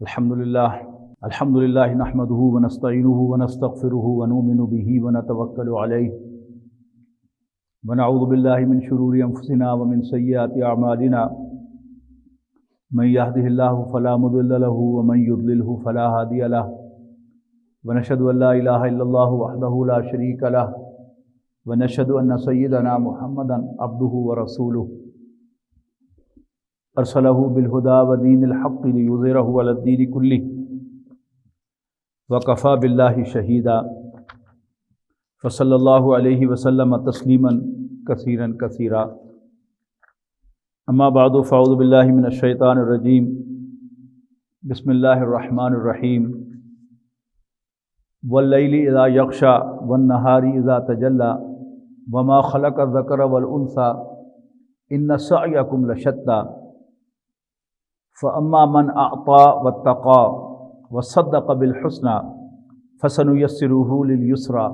الحمدللہ نحمدہ ونستعینہ ونستغفرہ ونؤمن بہ ونتوکل علیہ ونعوذ باللہ من شرور انفسنا ومن سیئات اعمالنا من یہدہ اللہ فلا مضل لہ ومن یضللہ فلا ہادی لہ ونشہد ان لا الہ الا اللہ وحدہ لا شریک لہ ونشہد ان سیدنا محمدا عبدہ ورسولہ ارسلہ بالہدی ودین الحق لیظہرہ علی الدین کلہ وکفی باللہ شہیدا فصلی اللہ علیہ وسلم تسلیما کثیرا کثیرا اما بعد فاعوذ باللہ من الشیطان الرجیم بسم اللہ الرحمن الرحیم واللیل اذا یغشی والنہار اذا تجلی وما خلق الذکر والانثی ان سعیکم لشتی فاما من اعطى واتقى وصدق بالحسنى فسنيسره لليسرى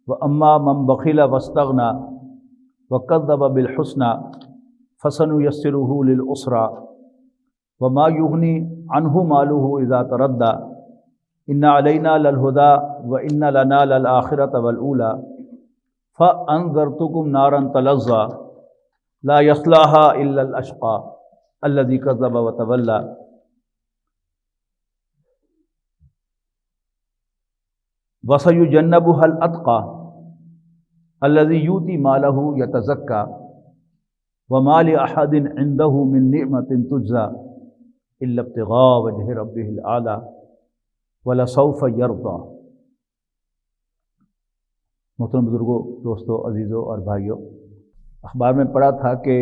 واما من بخل واستغنى وكذب بالحسنى فسنيسره للعسرى وما يغني عنه ماله اذا تردى ان علينا للهدى وان لنا للآخرة والأولى فانذرتكم نارا تلظى لا يصلاها الا الاشقى الذي كذب وتولى وسيجنبها الأتقى الذي يؤتي ماله يتزكى وما لأحد عنده من نعمة تجزى إلا ابتغاء وجه ربه الأعلى ولسوف يرضى۔ محترم بزرگوں، دوستوں، عزیزوں اور بھائیوں، اخبار میں پڑھا تھا کہ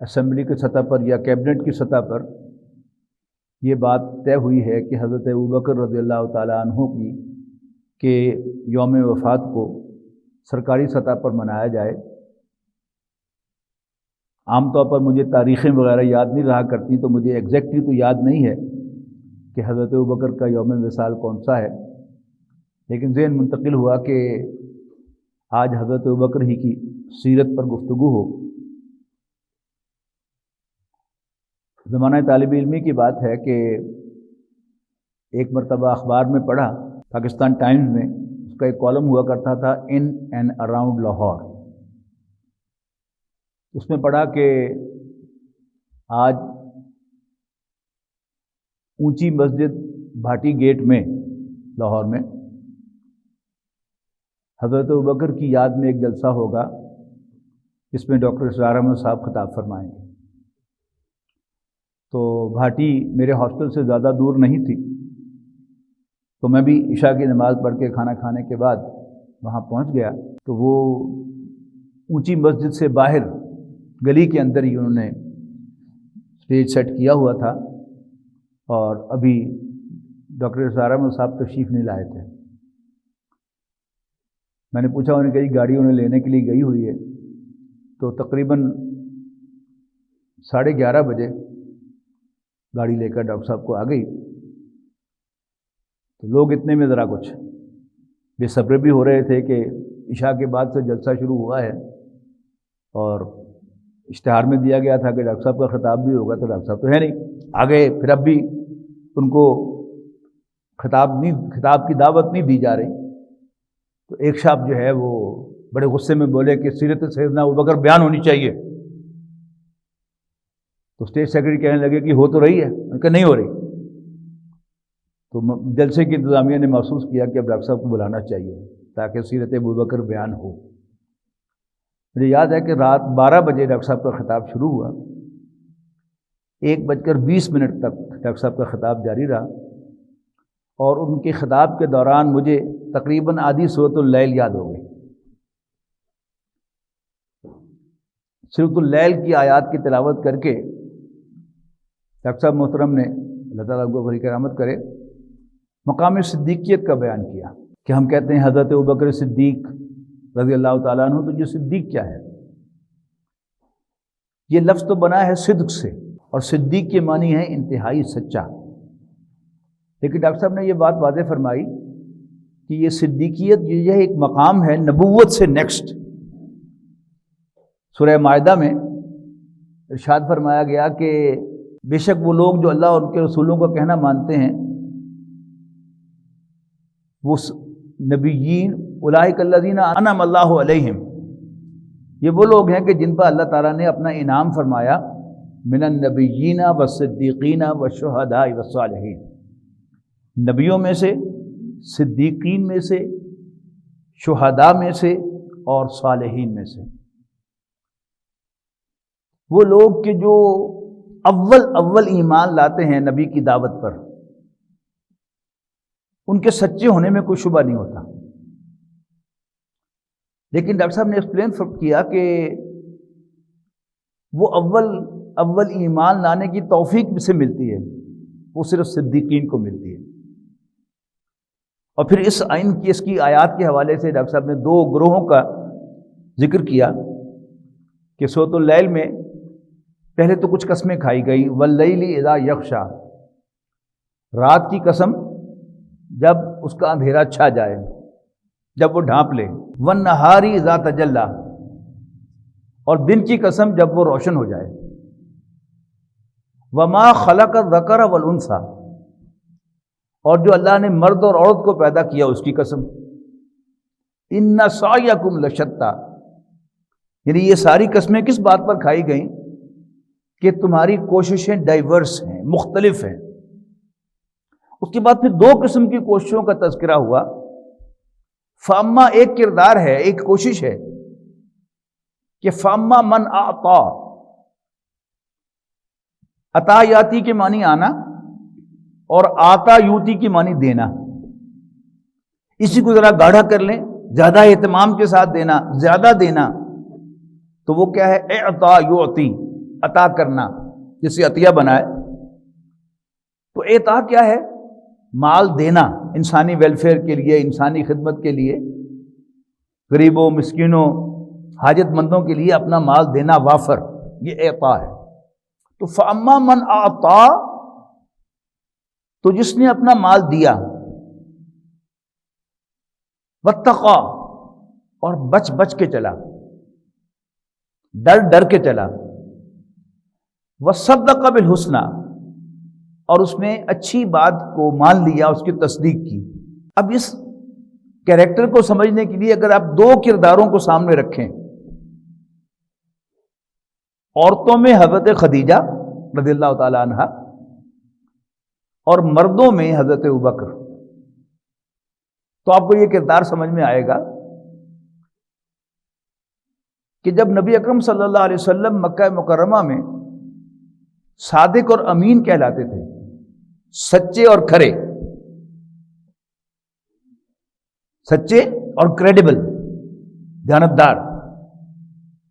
اسمبلی کی سطح پر یا کیبنٹ کی سطح پر یہ بات طے ہوئی ہے کہ حضرت ابوبکر رضی اللہ تعالیٰ عنہ کی کہ یوم وفات کو سرکاری سطح پر منایا جائے۔ عام طور پر مجھے تاریخیں وغیرہ یاد نہیں رہا کرتی، تو مجھے ایگزیکٹلی تو یاد نہیں ہے کہ حضرت ابوبکر کا یوم وصال کون سا ہے، لیکن ذہن منتقل ہوا کہ آج حضرت ابوبکر ہی کی سیرت پر گفتگو ہو۔ زمانہ طالب علمی کی بات ہے کہ ایک مرتبہ اخبار میں پڑھا، پاکستان ٹائمز میں، اس کا ایک کالم ہوا کرتا تھا ان اینڈ اراؤنڈ لاہور۔ اس میں پڑھا کہ آج اونچی مسجد بھاٹی گیٹ میں لاہور میں حضرت ابوبکر کی یاد میں ایک جلسہ ہوگا، جس میں ڈاکٹر اسرار احمد صاحب خطاب فرمائیں گے۔ تو بھاٹی میرے ہاسٹل سے زیادہ دور نہیں تھی، تو میں بھی عشاء کی نماز پڑھ کے کھانا کھانے کے بعد وہاں پہنچ گیا۔ تو وہ اونچی مسجد سے باہر گلی کے اندر ہی انہوں نے اسٹیج سیٹ کیا ہوا تھا، اور ابھی ڈاکٹر اسرار احمد صاحب تشریف نہیں لائے تھے۔ میں نے پوچھا، انہوں نے کہی گاڑی انہیں لینے کے لیے گئی ہوئی ہے۔ تو تقریباً 11:30 بجے گاڑی لے کر ڈاکٹر صاحب کو آ گئی۔ تو لوگ اتنے میں ذرا کچھ بے صبر بھی ہو رہے تھے کہ عشاء کے بعد سے جلسہ شروع ہوا ہے، اور اشتہار میں دیا گیا تھا کہ ڈاکٹر صاحب کا خطاب بھی ہوگا، تو ڈاکٹر صاحب تو ہے نہیں آگے، پھر اب بھی ان کو خطاب کی دعوت نہیں دی جا رہی۔ تو ایک صاحب جو ہے وہ بڑے غصے میں بولے کہ سیرت سیدنا ابوبکر بیان ہونی چاہیے۔ تو اسٹیج سیکرٹری کہنے لگے کہ ہو تو رہی ہے، کہ نہیں ہو رہی۔ تو جلسے کی انتظامیہ نے محسوس کیا کہ اب ڈاکٹر صاحب کو بلانا چاہیے تاکہ سیرت ابوبکر بیان ہو۔ مجھے یاد ہے کہ رات 12 بجے ڈاکٹر صاحب کا خطاب شروع ہوا، 1:20 تک ڈاکٹر صاحب کا خطاب جاری رہا، اور ان کے خطاب کے دوران مجھے تقریباً آدھی سورۃ اللیل یاد ہو گئی۔ سورۃ اللیل کی آیات کی تلاوت کر کے ڈاکٹر صاحب محترم نے، اللہ تعالیٰ کو بڑی کرامت کرے، مقام صدیقیت کا بیان کیا کہ ہم کہتے ہیں حضرت ابوبکر صدیق رضی اللہ تعالیٰ عنہ، تو یہ صدیق کیا ہے؟ یہ لفظ تو بنا ہے صدق سے، اور صدیق کے معنی ہے انتہائی سچا۔ لیکن ڈاکٹر صاحب نے یہ بات واضح فرمائی کہ یہ صدیقیت یہ ایک مقام ہے نبوت سے نیکسٹ۔ سورہ مائدہ میں ارشاد فرمایا گیا کہ بے شک وہ لوگ جو اللہ اور ان کے رسولوں کا کہنا مانتے ہیں وہ نبیین اولئک الذین انعم اللہ علیہم، یہ وہ لوگ ہیں کہ جن پر اللہ تعالیٰ نے اپنا انعام فرمایا، من النبیین والصدیقین والشہداء والصالحین، نبیوں میں سے، صدیقین میں سے، شہداء میں سے اور صالحین میں سے۔ وہ لوگ کہ جو اول ایمان لاتے ہیں نبی کی دعوت پر، ان کے سچے ہونے میں کوئی شبہ نہیں ہوتا۔ لیکن ڈاکٹر صاحب نے ایکسپلین کیا کہ وہ اول ایمان لانے کی توفیق سے ملتی ہے، وہ صرف صدیقین کو ملتی ہے۔ اور پھر اس کی آیات کے حوالے سے ڈاکٹر صاحب نے دو گروہوں کا ذکر کیا کہ سورۃ اللیل میں پہلے تو کچھ قسمیں کھائی گئی، واللیل اذا یغشی، رات کی قسم جب اس کا اندھیرا چھا جائے، جب وہ ڈھانپ لے، والنہار اذا تجلی، اور دن کی قسم جب وہ روشن ہو جائے، وما خلق الذکر والانثی، اور جو اللہ نے مرد اور عورت کو پیدا کیا اس کی قسم، ان سعیکم لشتی، یعنی یہ ساری قسمیں کس بات پر کھائی گئیں کہ تمہاری کوششیں ڈائیورس ہیں، مختلف ہیں۔ اس کے بعد پھر دو قسم کی کوششوں کا تذکرہ ہوا۔ فاما ایک کردار ہے، ایک کوشش ہے کہ فاما من اعطا، عطا یاتی کے معنی آنا اور آتا یوتی کی معنی دینا، اسی کو ذرا گاڑھا کر لیں، زیادہ اہتمام کے ساتھ دینا، زیادہ دینا، تو وہ کیا ہے؟ اعطا یعطی، عطا کرنا، جسے عطیہ بنائے۔ تو اعطا کیا ہے؟ مال دینا، انسانی ویلفیئر کے لیے، انسانی خدمت کے لیے، غریبوں، مسکینوں، حاجت مندوں کے لیے اپنا مال دینا وافر، یہ اعطا ہے۔ تو فاما من اعطا، تو جس نے اپنا مال دیا، واتقا، اور بچ کے چلا، ڈر کے چلا، وصدق بالحسنی، اور اس میں اچھی بات کو مان لیا، اس کی تصدیق کی۔ اب اس کیریکٹر کو سمجھنے کے لیے اگر آپ دو کرداروں کو سامنے رکھیں، عورتوں میں حضرت خدیجہ رضی اللہ تعالی عنہا اور مردوں میں حضرت ابوبکر، تو آپ کو یہ کردار سمجھ میں آئے گا کہ جب نبی اکرم صلی اللہ علیہ وسلم مکہ مکرمہ میں صادق اور امین کہلاتے تھے، سچے اور کھرے، سچے اور کریڈیبل، دیانتدار،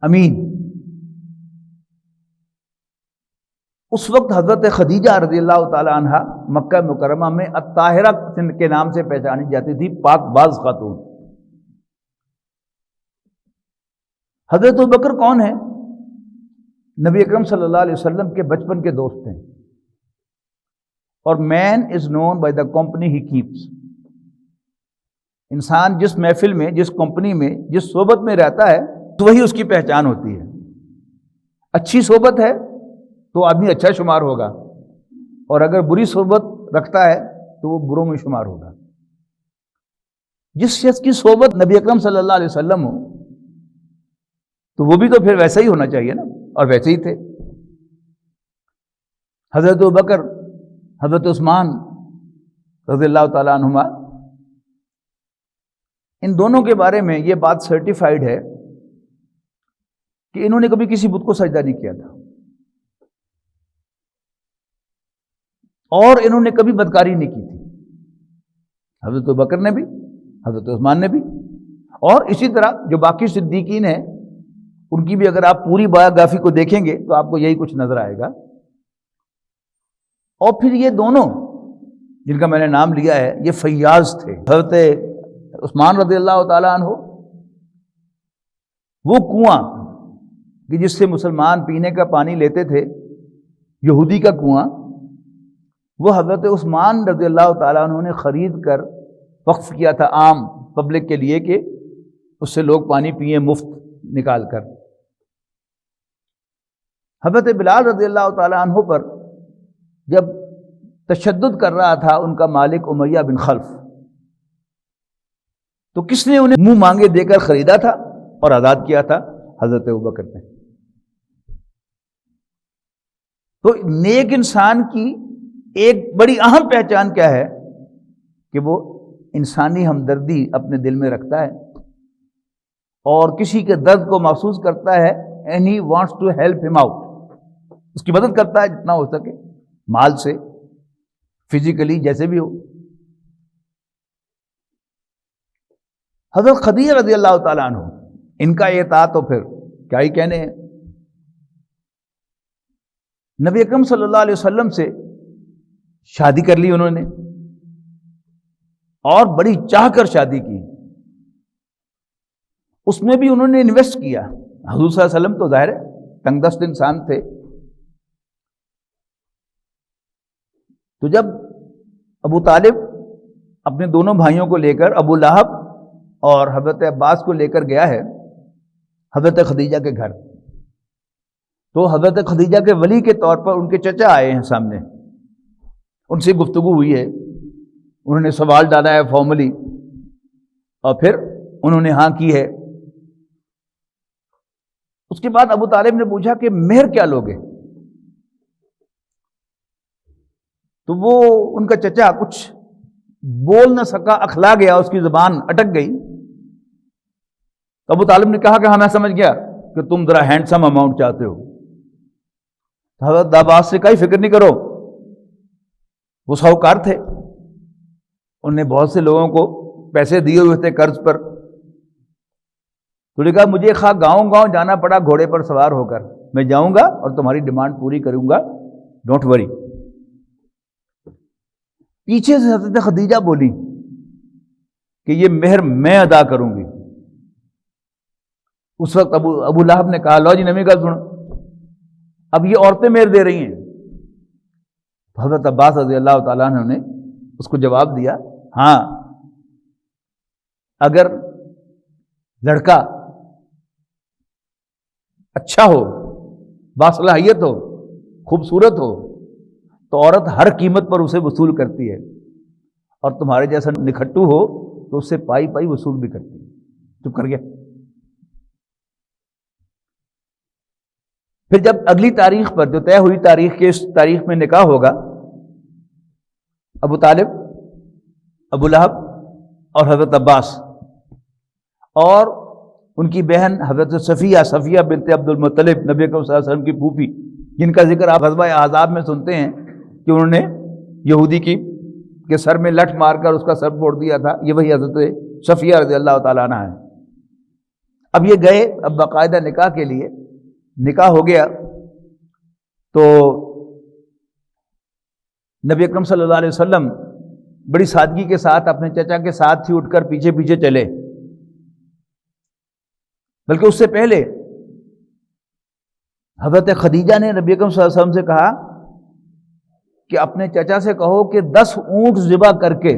امین، اس وقت حضرت خدیجہ رضی اللہ تعالی عنہا مکہ مکرمہ میں الطاہرہ کے نام سے پہچانی جاتی تھی، پاک باز خاتون۔ حضرت ابوبکر کون ہے؟ نبی اکرم صلی اللہ علیہ وسلم کے بچپن کے دوست ہیں، اور man is known by the company he keeps. انسان جس محفل میں، جس کمپنی میں، جس صحبت میں رہتا ہے، تو وہی اس کی پہچان ہوتی ہے۔ اچھی صحبت ہے تو آدمی اچھا شمار ہوگا، اور اگر بری صحبت رکھتا ہے تو وہ بروں میں شمار ہوگا۔ جس شخص کی صحبت نبی اکرم صلی اللہ علیہ وسلم ہو تو وہ بھی تو پھر ویسا ہی ہونا چاہیے نا، اور ویسے ہی تھے۔ حضرت ابوبکر، حضرت عثمان رضی اللہ تعالیٰ عنہما، ان دونوں کے بارے میں یہ بات سرٹیفائیڈ ہے کہ انہوں نے کبھی کسی بت کو سجدہ نہیں کیا تھا، اور انہوں نے کبھی بدکاری نہیں کی تھی، حضرت ابوبکر نے بھی، حضرت عثمان نے بھی، اور اسی طرح جو باقی صدیقین ہیں ان کی بھی اگر آپ پوری بایوگرافی کو دیکھیں گے تو آپ کو یہی کچھ نظر آئے گا۔ اور پھر یہ دونوں جن کا میں نے نام لیا ہے، یہ فیاض تھے۔ حضرت عثمان رضی اللہ تعالیٰ عنہ وہ کنواں کہ جس سے مسلمان پینے کا پانی لیتے تھے، یہودی کا کنواں، وہ حضرت عثمان رضی اللہ تعالیٰ عنہ نے خرید کر وقف کیا تھا عام پبلک کے لیے کہ اس سے لوگ پانی پئیں مفت نکال کر۔ حضرت بلال رضی اللہ تعالیٰ عنہ پر جب تشدد کر رہا تھا ان کا مالک امیہ بن خلف، تو کس نے انہیں منہ مانگے دے کر خریدا تھا اور آزاد کیا تھا؟ حضرت ابوبکر نے۔ تو نیک انسان کی ایک بڑی اہم پہچان کیا ہے کہ وہ انسانی ہمدردی اپنے دل میں رکھتا ہے اور کسی کے درد کو محسوس کرتا ہے، and he wants to help him out, اس کی مدد کرتا ہے جتنا ہو سکے، مال سے، فزیکلی، جیسے بھی ہو۔ حضرت خدیجہ رضی اللہ تعالیٰ عنہ، ان کا اطاعت تو پھر کیا ہی کہنے ہیں۔ نبی اکرم صلی اللہ علیہ وسلم سے شادی کر لی انہوں نے، اور بڑی چاہ کر شادی کی، اس میں بھی انہوں نے انویسٹ کیا۔ حضور صلی اللہ علیہ وسلم تو ظاہر ہے تنگ دست انسان تھے، تو جب ابو طالب اپنے دونوں بھائیوں کو لے کر، ابو لہب اور حضرت عباس کو لے کر گیا ہے حضرت خدیجہ کے گھر، تو حضرت خدیجہ کے ولی کے طور پر ان کے چچا آئے ہیں سامنے، ان سے گفتگو ہوئی ہے، انہوں نے سوال ڈالا ہے فارملی، اور پھر انہوں نے ہاں کی ہے۔ اس کے بعد ابو طالب نے پوچھا کہ مہر کیا لوگے؟ تو وہ ان کا چچا کچھ بول نہ سکا، اکھلا گیا، اس کی زبان اٹک گئی۔ تو ابو طالب نے کہا کہ ہاں میں سمجھ گیا کہ تم ذرا ہینڈسم اماؤنٹ چاہتے ہو۔ حضرت عباس سے کہیں فکر نہیں کرو، وہ ساہوکار تھے، انہوں نے بہت سے لوگوں کو پیسے دیے ہوئے تھے قرض پر، تو نے کہا مجھے خواہ گاؤں گاؤں جانا پڑا گھوڑے پر سوار ہو کر، میں جاؤں گا اور تمہاری ڈیمانڈ پوری کروں گا، ڈونٹ وری۔ پیچھے سے حضرت خدیجہ بولی کہ یہ مہر میں ادا کروں گی۔ اس وقت ابو لہب نے کہا لو جی نمی گل سنو، اب یہ عورتیں مہر دے رہی ہیں۔ حضرت عباس رضی اللہ تعالیٰ عنہ نے اس کو جواب دیا، ہاں اگر لڑکا اچھا ہو، باصلاحیت ہو، خوبصورت ہو، تو عورت ہر قیمت پر اسے وصول کرتی ہے، اور تمہارے جیسا نکھٹو ہو تو اس سے پائی پائی وصول بھی کرتی ہے۔ چپ کر گیا۔ پھر جب اگلی تاریخ پر، جو طے ہوئی تاریخ کے، اس تاریخ میں نکاح ہوگا، ابو طالب، ابو لہب اور حضرت عباس اور ان کی بہن حضرت صفیہ بنت عبد المطلب، نبی اکرم صلی اللہ علیہ وسلم کی پھوپھی، جن کا ذکر آپ غزوہ احزاب میں سنتے ہیں کہ انہوں نے یہودی کے سر میں لٹھ مار کر اس کا سر پھوڑ دیا تھا، یہ وہی حضرت صفیہ رضی اللہ تعالیٰ عنہ ہے۔ اب یہ گئے، اب باقاعدہ نکاح کے لیے، نکاح ہو گیا تو نبی اکرم صلی اللہ علیہ وسلم بڑی سادگی کے ساتھ اپنے چچا کے ساتھ ہی اٹھ کر پیچھے پیچھے چلے، بلکہ اس سے پہلے حضرت خدیجہ نے نبی اکرم صلی اللہ علیہ وسلم سے کہا کہ اپنے چچا سے کہو کہ 10 اونٹ ذبح کر کے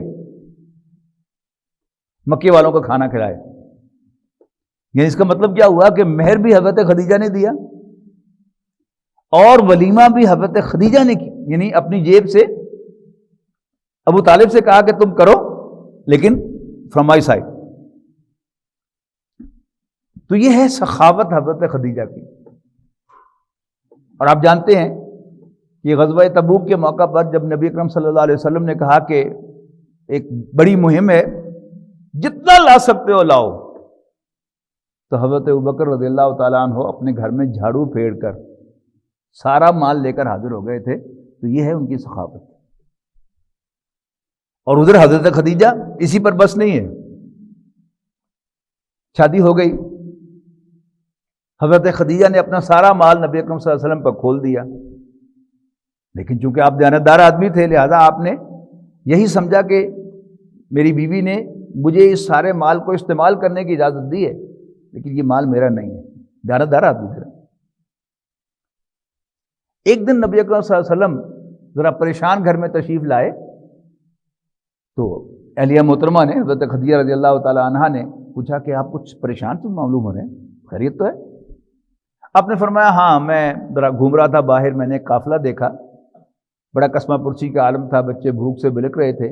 مکے والوں کو کھانا کھلائے۔ یعنی اس کا مطلب کیا ہوا کہ مہر بھی حضرت خدیجہ نے دیا اور ولیمہ بھی حضرت خدیجہ نے کی، یعنی اپنی جیب سے ابو طالب سے کہا کہ تم کرو، لیکن فرام مائی سائڈ۔ تو یہ ہے سخاوت حضرت خدیجہ کی۔ اور آپ جانتے ہیں کہ غزوہ تبوک کے موقع پر جب نبی اکرم صلی اللہ علیہ وسلم نے کہا کہ ایک بڑی مہم ہے، جتنا لا سکتے ہو لاؤ، تو حضرت ابوبکر رضی اللہ تعالیٰ عنہ اپنے گھر میں جھاڑو پھیر کر سارا مال لے کر حاضر ہو گئے تھے۔ تو یہ ہے ان کی سخاوت۔ اور ادھر حضرت خدیجہ اسی پر بس نہیں ہے، شادی ہو گئی، حضرت خدیجہ نے اپنا سارا مال نبی اکرم صلی اللہ علیہ وسلم پر کھول دیا، لیکن چونکہ آپ دیانتدار آدمی تھے لہذا آپ نے یہی سمجھا کہ میری بیوی نے مجھے اس سارے مال کو استعمال کرنے کی اجازت دی ہے، لیکن یہ مال میرا نہیں ہے، دیانتدار آدمی تھے۔ ایک دن نبی اکرم صلی اللہ علیہ وسلم ذرا پریشان گھر میں تشریف لائے، تو اہلیہ محترمہ نے، حضرت خدیجہ رضی اللہ تعالیٰ عنہا نے پوچھا کہ آپ کچھ پریشان تو معلوم ہو رہے ہیں، خیریت تو ہے؟ آپ نے فرمایا ہاں میں ذرا گھوم رہا تھا باہر، میں نے ایک قافلہ دیکھا، بڑا قسمہ پرسی کا عالم تھا، بچے بھوک سے بلک رہے تھے،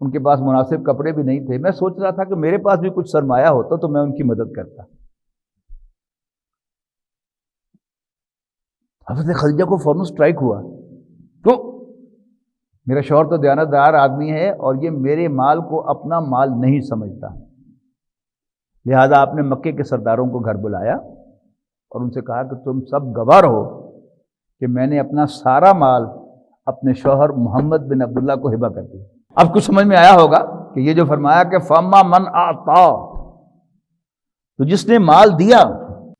ان کے پاس مناسب کپڑے بھی نہیں تھے۔ میں سوچ رہا تھا کہ میرے پاس بھی کچھ سرمایہ ہوتا تو میں ان کی مدد کرتا۔ حضرت خدیجہ کو فوراً اسٹرائک ہوا تو میرا شوہر تو دیانتدار آدمی ہے اور یہ میرے مال کو اپنا مال نہیں سمجھتا، لہذا آپ نے مکے کے سرداروں کو گھر بلایا اور ان سے کہا کہ تم سب گواہ رہو کہ میں نے اپنا سارا مال اپنے شوہر محمد بن عبداللہ کو ہبہ کر دیا۔ اب کچھ سمجھ میں آیا ہوگا کہ یہ جو فرمایا کہ فَأَمَّا مَنْ أَعْطَىٰ، تو جس نے مال دیا،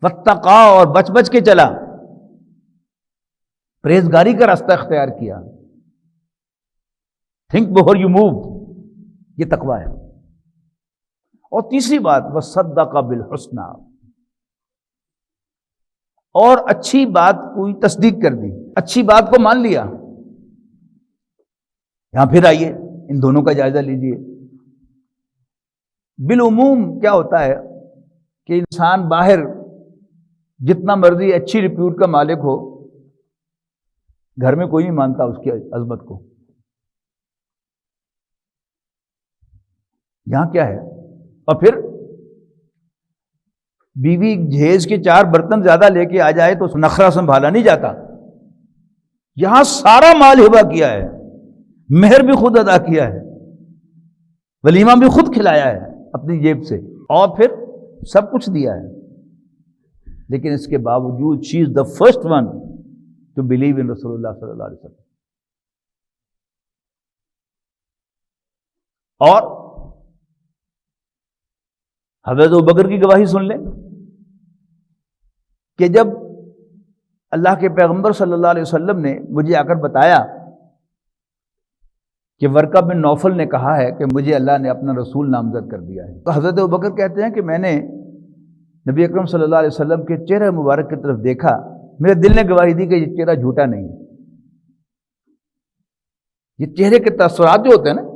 وَاتَّقَىٰ، اور بچ بچ کے چلا، پرہیزگاری کا راستہ اختیار کیا، تھنک بفور یو موو، یہ تقویٰ ہے۔ اور تیسری بات وَصَدَّقَ بِالْحُسْنَىٰ، اور اچھی بات کوئی تصدیق کر دی، اچھی بات کو مان لیا۔ یہاں پھر آئیے ان دونوں کا جائزہ لیجئے۔ بالعموم کیا ہوتا ہے کہ انسان باہر جتنا مرضی اچھی ریپیوٹ کا مالک ہو، گھر میں کوئی نہیں مانتا اس کی عظمت کو۔ یہاں کیا ہے؟ اور پھر بیوی جہیز کے 4 برتن زیادہ لے کے آ جائے تو نخرہ سنبھالا نہیں جاتا۔ یہاں سارا مال ہبہ کیا ہے، مہر بھی خود ادا کیا ہے، ولیمہ بھی خود کھلایا ہے اپنی جیب سے، اور پھر سب کچھ دیا ہے۔ لیکن اس کے باوجود she is the first one to believe in رسول اللہ صلی اللہ علیہ وسلم۔ اور حضرت ابوبکر کی گواہی سن لیں کہ جب اللہ کے پیغمبر صلی اللہ علیہ وسلم نے مجھے آ کر بتایا کہ ورقہ بن نوفل نے کہا ہے کہ مجھے اللہ نے اپنا رسول نامزد کر دیا ہے، تو حضرت ابوبکر کہتے ہیں کہ میں نے نبی اکرم صلی اللہ علیہ وسلم کے چہرہ مبارک کی طرف دیکھا، میرے دل نے گواہی دی کہ یہ چہرہ جھوٹا نہیں ہے۔ یہ چہرے کے تاثرات جو ہوتے ہیں نا،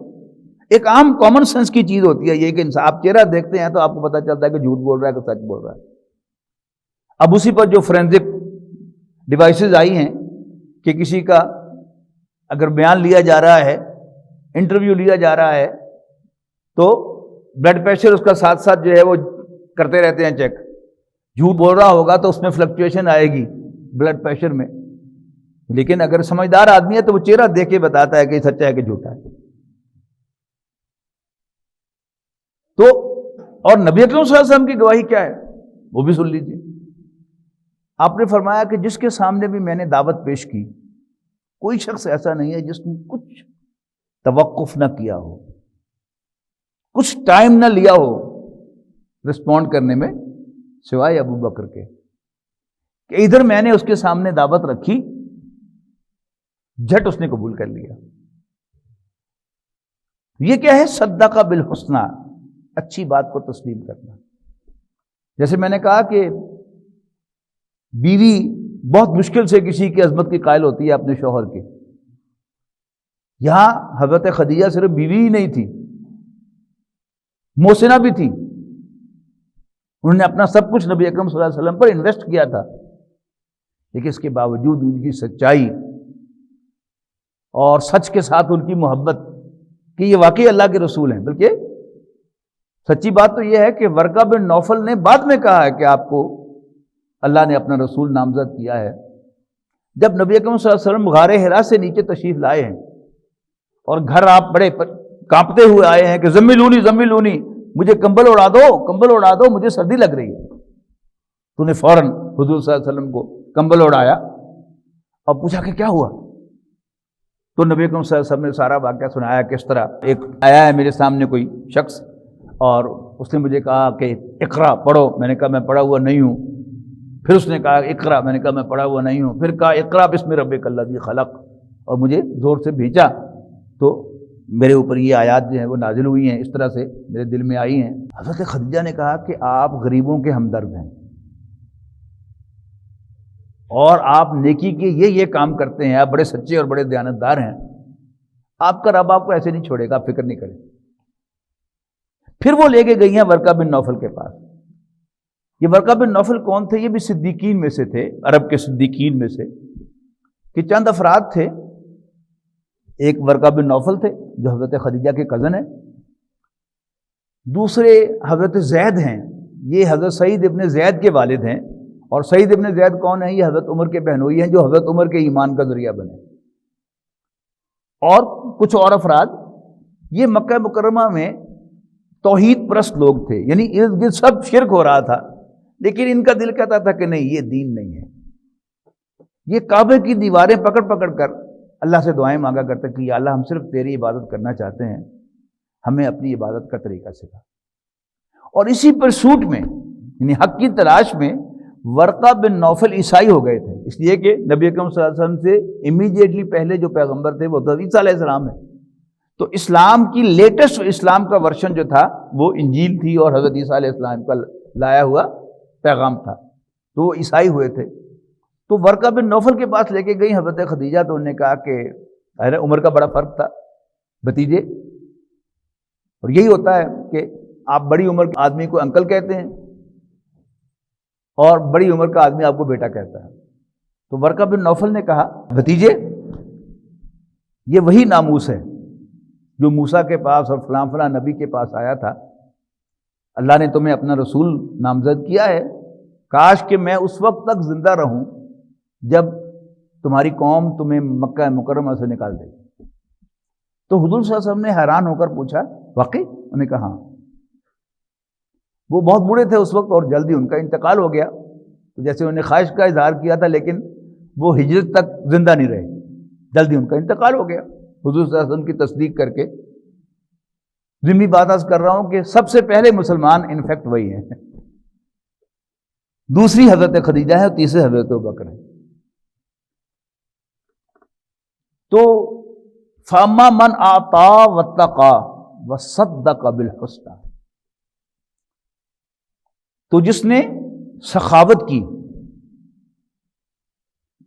ایک عام کامن سینس کی چیز ہوتی ہے یہ کہ انسان آپ چہرہ دیکھتے ہیں تو آپ کو پتہ چلتا ہے کہ جھوٹ بول رہا ہے کہ سچ بول رہا ہے۔ اب اسی پر جو فورینزک ڈیوائسز آئی ہیں کہ کسی کا اگر بیان لیا جا رہا ہے، انٹرویو لیا جا رہا ہے، تو بلڈ پریشر اس کا ساتھ ساتھ جو ہے وہ کرتے رہتے ہیں چیک، جھوٹ بول رہا ہوگا تو اس میں فلکچویشن آئے گی بلڈ پریشر میں، لیکن اگر سمجھدار آدمی ہے تو وہ چہرہ دیکھ کے بتاتا ہے کہ یہ سچا ہے کہ جھوٹا ہے۔ تو اور نبی اکرم صلی اللہ علیہ وسلم کی گواہی کیا ہے وہ بھی سن لیجیے۔ آپ نے فرمایا کہ جس کے سامنے بھی میں نے دعوت پیش کی، کوئی شخص ایسا نہیں ہے جس نے کچھ توقف نہ کیا ہو، کچھ ٹائم نہ لیا ہو رسپونڈ کرنے میں، سوائے ابو بکر کے، کہ ادھر میں نے اس کے سامنے دعوت رکھی، جھٹ اس نے قبول کر لیا۔ یہ کیا ہے؟ صدقہ بالحسنى، اچھی بات کو تسلیم کرنا۔ جیسے میں نے کہا کہ بیوی بہت مشکل سے کسی کی عظمت کی قائل ہوتی ہے اپنے شوہر کے، یہاں حضرت خدیجہ صرف بیوی ہی نہیں تھی، محسنہ بھی تھی، انہوں نے اپنا سب کچھ نبی اکرم صلی اللہ علیہ وسلم پر انویسٹ کیا تھا، لیکن اس کے باوجود ان کی سچائی اور سچ کے ساتھ ان کی محبت کہ یہ واقعی اللہ کے رسول ہیں۔ بلکہ سچی بات تو یہ ہے کہ ورقہ بن نوفل نے بعد میں کہا ہے کہ آپ کو اللہ نے اپنا رسول نامزد کیا ہے۔ جب نبی اکرم صلی اللہ علیہ وسلم غار حرا سے نیچے تشریف لائے ہیں اور گھر آپ بڑے کانپتے ہوئے آئے ہیں کہ زملونی زملونی، مجھے کمبل اڑا دو، کمبل اڑا دو، مجھے سردی لگ رہی ہے، تو نے فوراً حضور صلی اللہ علیہ وسلم کو کمبل اڑایا اور پوچھا کہ کیا ہوا؟ تو نبی اکرم صلی اللہ علیہ وسلم نے سارا واقعہ سنایا، کس طرح ایک آیا ہے میرے سامنے کوئی شخص اور اس نے مجھے کہا کہ اقرا پڑھو، میں نے کہا میں پڑھا ہوا نہیں ہوں، پھر اس نے کہا اقرا، میں نے کہا میں پڑھا ہوا نہیں ہوں، پھر کہا اقرا بسم ربک الذی خلق، اور مجھے زور سے بھیجا تو میرے اوپر یہ آیات جو ہیں وہ نازل ہوئی ہیں، اس طرح سے میرے دل میں آئی ہیں۔ حضرت خدیجہ نے کہا کہ آپ غریبوں کے ہمدرد ہیں اور آپ نیکی کے یہ کام کرتے ہیں، آپ بڑے سچے اور بڑے دیانتدار ہیں، آپ کا رب آپ کو ایسے نہیں چھوڑے گا، آپ فکر نہیں کریں۔ پھر وہ لے کے گئی ہیں ورقہ بن نوفل کے پاس۔ یہ ورقہ بن نوفل کون تھے؟ یہ بھی صدیقین میں سے تھے، عرب کے صدیقین میں سے، کہ چند افراد تھے ایک ورقہ بن نوفل تھے جو حضرت خدیجہ کے کزن ہیں، دوسرے حضرت زید ہیں، یہ حضرت سعید ابن زید کے والد ہیں، اور سعید ابن زید کون ہیں؟ یہ حضرت عمر کے بہنوئی ہیں جو حضرت عمر کے ایمان کا ذریعہ بنے، اور کچھ اور افراد۔ یہ مکہ مکرمہ میں توحید پرست لوگ تھے، یعنی ارد گرد سب شرک ہو رہا تھا، لیکن ان کا دل کہتا تھا کہ نہیں، یہ دین نہیں ہے۔ یہ کعبے کی دیواریں پکڑ پکڑ کر اللہ سے دعائیں مانگا کرتے کہ یا اللہ ہم صرف تیری عبادت کرنا چاہتے ہیں، ہمیں اپنی عبادت کا طریقہ سکھا۔ اور اسی پرسوٹ میں، یعنی حق کی تلاش میں، ورقہ بن نوفل عیسائی ہو گئے تھے، اس لیے کہ نبی اکرم صلی اللہ علیہ وسلم سے امیڈیٹلی پہلے جو پیغمبر تھے وہ تو عیسیٰ علیہ السلام ہے، تو اسلام کی لیٹسٹ اسلام کا ورژن جو تھا وہ انجیل تھی اور حضرت عیسیٰ علیہ السلام کا لایا ہوا پیغام تھا، تو وہ عیسائی ہوئے تھے۔ تو ورقہ بن نوفل کے پاس لے کے گئی حضرت خدیجہ، تو انہوں نے کہا کہ ظاہر عمر کا بڑا فرق تھا بھتیجے، اور یہی ہوتا ہے کہ آپ بڑی عمر کے آدمی کو انکل کہتے ہیں اور بڑی عمر کا آدمی آپ کو بیٹا کہتا ہے۔ تو ورقہ بن نوفل نے کہا بھتیجے، یہ وہی ناموس ہے جو موسیٰ کے پاس اور فلاں فلاں نبی کے پاس آیا تھا، اللہ نے تمہیں اپنا رسول نامزد کیا ہے، کاش کہ میں اس وقت تک زندہ رہوں جب تمہاری قوم تمہیں مکہ مکرمہ سے نکال دے گی۔ تو حضور صلی اللہ علیہ وسلم نے حیران ہو کر پوچھا واقعی؟ انہوں نے کہا ہاں۔ وہ بہت بوڑھے تھے اس وقت اور جلدی ان کا انتقال ہو گیا، تو جیسے انہوں نے خواہش کا اظہار کیا تھا لیکن وہ ہجرت تک زندہ نہیں رہے، جلدی ان کا انتقال ہو گیا۔ حضور صلی اللہ علیہ وسلم کی تصدیق کر کے ذمہ بات عرض کر رہا ہوں کہ سب سے پہلے مسلمان انفیکٹ وہی ہیں، دوسری حضرت خدیجہ ہے اور تیسرے حضرت ابوبکر ہے۔ تو فاما من اعطا واتقا وصدق بالحسنى، تو جس نے سخاوت کی،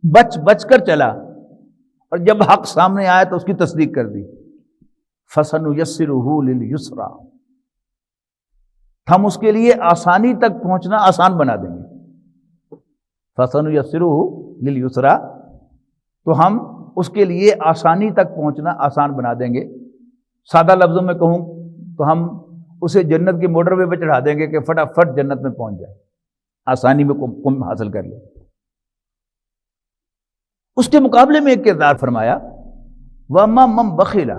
بچ بچ کر چلا، اور جب حق سامنے آیا تو اس کی تصدیق کر دی، فَسَنُيَسِّرُهُ لِلْيُسْرَى، ہم اس کے لیے آسانی تک پہنچنا آسان بنا دیں گے۔ فَسَنُيَسِّرُهُ لِلْيُسْرَى، تو ہم اس کے لیے آسانی تک پہنچنا آسان بنا دیں گے۔ سادہ لفظوں میں کہوں تو ہم اسے جنت کی موٹر وے پہ چڑھا دیں گے کہ فٹافٹ جنت میں پہنچ جائے، آسانی میں کم حاصل کر لے۔ اس کے مقابلے میں ایک کردار فرمایا وَأَمَّا مَن بَخِلَ،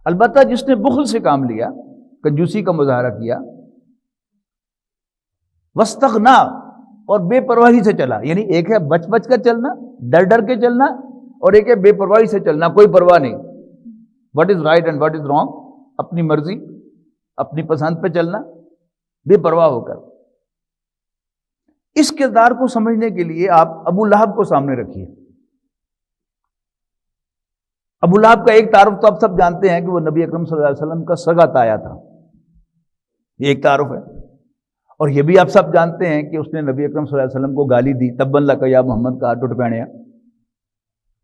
البتہ جس نے بخل سے کام لیا، کنجوسی کا مظاہرہ کیا، وَاسْتَغْنَىٰ، اور بے پرواہی سے چلا، یعنی ایک ہے بچ بچ کر چلنا، ڈر ڈر کے چلنا، اور ایک ہے بے پرواہی سے چلنا، کوئی پرواہ نہیں، what is right and what is wrong, اپنی مرضی اپنی پسند پہ چلنا، بے پرواہ ہو کر۔ اس کردار کو سمجھنے کے لیے آپ ابو لہب کو سامنے رکھیے۔ ابو لہب کا ایک تعارف تو آپ سب جانتے ہیں کہ وہ نبی اکرم صلی اللہ علیہ وسلم کا سگا تایا تھا، یہ ایک تعارف ہے۔ اور یہ بھی آپ سب جانتے ہیں کہ اس نے نبی اکرم صلی اللہ علیہ وسلم کو گالی دی، تباً لک یا محمد کا ٹوٹ پہنیا،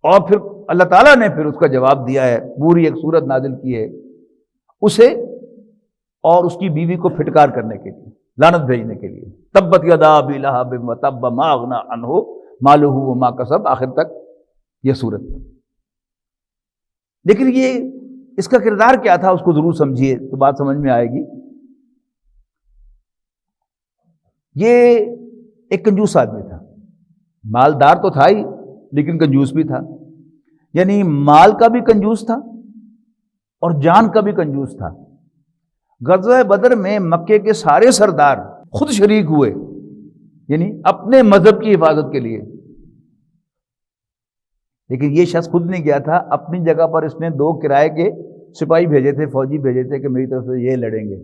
اور پھر اللہ تعالیٰ نے پھر اس کا جواب دیا ہے، پوری ایک سورت نازل کی ہے اسے اور اس کی بیوی کو پھٹکار کرنے کے لیے، لعنت بھیجنے کے لیے، تبت یدا ابی لہب وتب ما اغنی عنہ مالہ وما کسب، آخر تک یہ سورت۔ لیکن یہ اس کا کردار کیا تھا اس کو ضرور سمجھیے تو بات سمجھ میں آئے گی۔ یہ ایک کنجوس آدمی تھا، مالدار تو تھا ہی لیکن کنجوس بھی تھا، یعنی مال کا بھی کنجوس تھا اور جان کا بھی کنجوس تھا۔ غزوہ بدر میں مکے کے سارے سردار خود شریک ہوئے، یعنی اپنے مذہب کی حفاظت کے لیے، لیکن یہ شخص خود نہیں گیا تھا، اپنی جگہ پر اس نے 2 کرائے کے سپاہی بھیجے تھے، فوجی بھیجے تھے کہ میری طرف سے یہ لڑیں گے،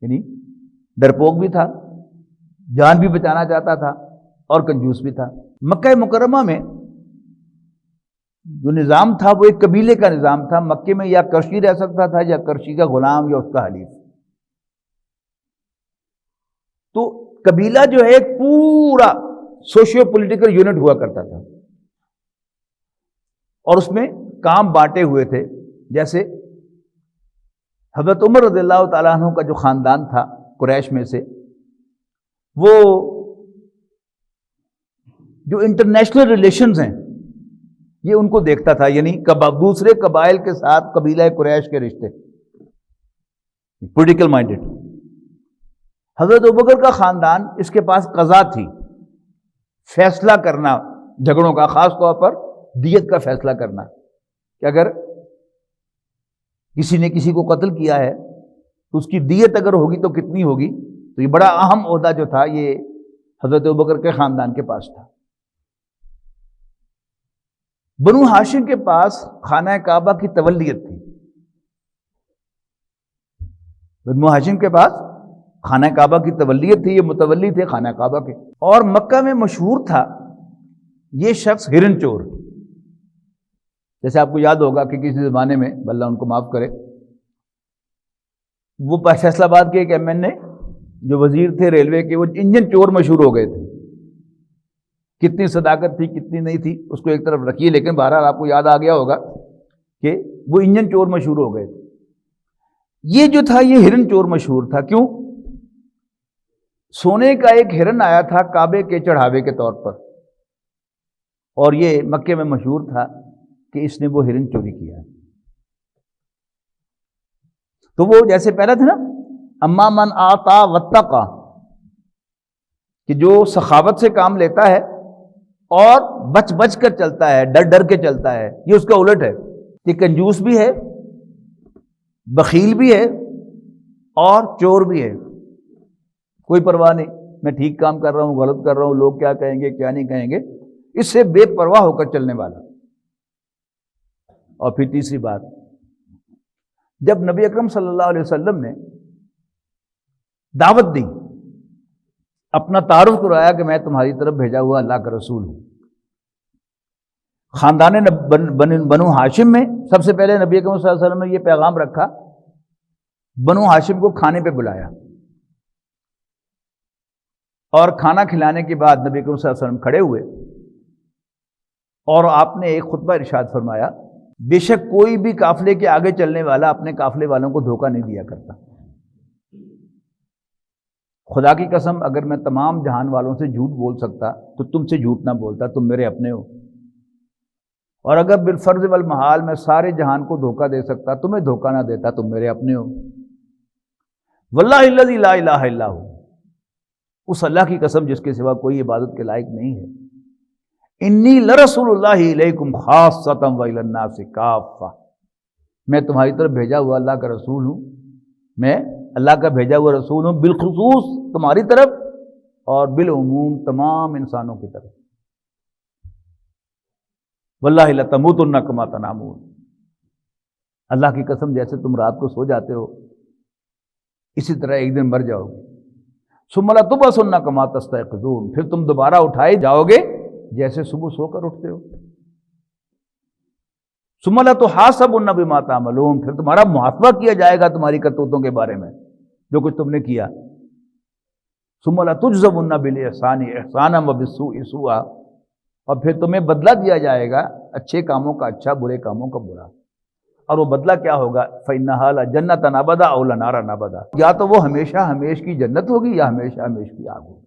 یعنی ڈرپوک بھی تھا، جان بھی بچانا چاہتا تھا اور کنجوس بھی تھا۔ مکہ مکرمہ میں جو نظام تھا وہ ایک قبیلے کا نظام تھا، مکے میں یا کرشی رہ سکتا تھا یا کرشی کا غلام یا اس کا حلیف۔ تو قبیلہ جو ہے ایک پورا سوشیو پولیٹیکل یونٹ ہوا کرتا تھا، اور اس میں کام بانٹے ہوئے تھے، جیسے حضرت عمر رضی اللہ تعالیٰ عنہ کا جو خاندان تھا قریش میں سے، وہ جو انٹرنیشنل ریلیشنز ہیں یہ ان کو دیکھتا تھا، یعنی دوسرے قبائل کے ساتھ قبیلہ قریش کے رشتے، پولیٹیکل مائنڈڈ۔ حضرت ابوبکر کا خاندان، اس کے پاس قضا تھی، فیصلہ کرنا جھگڑوں کا، خاص طور پر دیت کا فیصلہ کرنا، کہ اگر کسی نے کسی کو قتل کیا ہے تو اس کی دیت اگر ہوگی تو کتنی ہوگی۔ تو یہ بڑا اہم عہدہ جو تھا یہ حضرت ابوبکر کے خاندان کے پاس تھا۔ بنو ہاشم کے پاس خانہ کعبہ کی تولیت تھی، بنو ہاشم کے پاس خانہ کعبہ کی تولیت تھی، یہ متولی تھے خانہ کعبہ کے۔ اور مکہ میں مشہور تھا یہ شخص ہرن چور، جیسے آپ کو یاد ہوگا کہ کسی زمانے میں، اللہ ان کو معاف کرے، وہ فیصل آباد کے ایک ایم این اے جو وزیر تھے ریلوے کے، وہ انجن چور مشہور ہو گئے تھے۔ کتنی صداقت تھی کتنی نہیں تھی اس کو ایک طرف رکھیے، لیکن بہرحال آپ کو یاد آ گیا ہوگا کہ وہ انجن چور مشہور ہو گئے تھے۔ یہ جو تھا یہ ہرن چور مشہور تھا، کیوں؟ سونے کا ایک ہرن آیا تھا کعبے کے چڑھاوے کے طور پر، اور یہ مکے میں مشہور تھا کہ اس نے وہ ہرن چوری کیا۔ تو وہ جیسے پہلا تھا نا، اما من آتا واتقا، کہ جو سخاوت سے کام لیتا ہے اور بچ بچ کر چلتا ہے، ڈر ڈر کے چلتا ہے، یہ اس کا الٹ ہے کہ کنجوس بھی ہے، بخیل بھی ہے اور چور بھی ہے، کوئی پرواہ نہیں، میں ٹھیک کام کر رہا ہوں غلط کر رہا ہوں، لوگ کیا کہیں گے کیا نہیں کہیں گے، اس سے بے پرواہ ہو کر چلنے والا۔ اور پھر تیسری بات، جب نبی اکرم صلی اللہ علیہ وسلم نے دعوت دی، اپنا تعارف کرایا کہ میں تمہاری طرف بھیجا ہوا اللہ کا رسول ہوں، خاندان بنو ہاشم میں سب سے پہلے نبی اکرم صلی اللہ علیہ وسلم نے یہ پیغام رکھا، بنو ہاشم کو کھانے پہ بلایا، اور کھانا کھلانے کے بعد نبی اکرم صلی اللہ علیہ وسلم کھڑے ہوئے اور آپ نے ایک خطبہ ارشاد فرمایا، بے شک کوئی بھی قافلے کے آگے چلنے والا اپنے قافلے والوں کو دھوکہ نہیں دیا کرتا۔ خدا کی قسم اگر میں تمام جہان والوں سے جھوٹ بول سکتا تو تم سے جھوٹ نہ بولتا، تم میرے اپنے ہو، اور اگر بالفرض والمحال میں سارے جہان کو دھوکہ دے سکتا، تمہیں دھوکہ نہ دیتا، تم میرے اپنے ہو۔ واللہ الذی لا الہ الا ہو، اس اللہ کی قسم جس کے سوا کوئی عبادت کے لائق نہیں ہے، انی لرسول اللہ الیکم خاصۃ والی الناس کافۃ، میں تمہاری طرف بھیجا ہوا اللہ کا رسول ہوں، میں اللہ کا بھیجا ہوا رسول ہوں، بالخصوص تمہاری طرف اور بالعموم تمام انسانوں کی طرف۔ واللہ لتموتن کما تنامون، اللہ کی قسم جیسے تم رات کو سو جاتے ہو اسی طرح ایک دن مر جاؤ گے، ثم لتبعثن کما تستيقظون، پھر تم دوبارہ اٹھائے جاؤ گے جیسے صبح سو کر اٹھتے ہو، ثم لتحاسبن بما تعملون، پھر تمہارا محاسبہ کیا جائے گا تمہاری کرتوتوں کے بارے میں جو کچھ تم نے کیا، ثم لتجزون بالاحسان احسانا وبالسوء سوءا، اور پھر تمہیں بدلہ دیا جائے گا اچھے کاموں کا اچھا، برے کاموں کا برا، اور وہ بدلہ کیا ہوگا؟ فإنها لجنۃ ابدا او لنار ابدا، یا تو وہ ہمیشہ ہمیش کی جنت ہوگی یا ہمیشہ ہمیش کی آگ ہوگی۔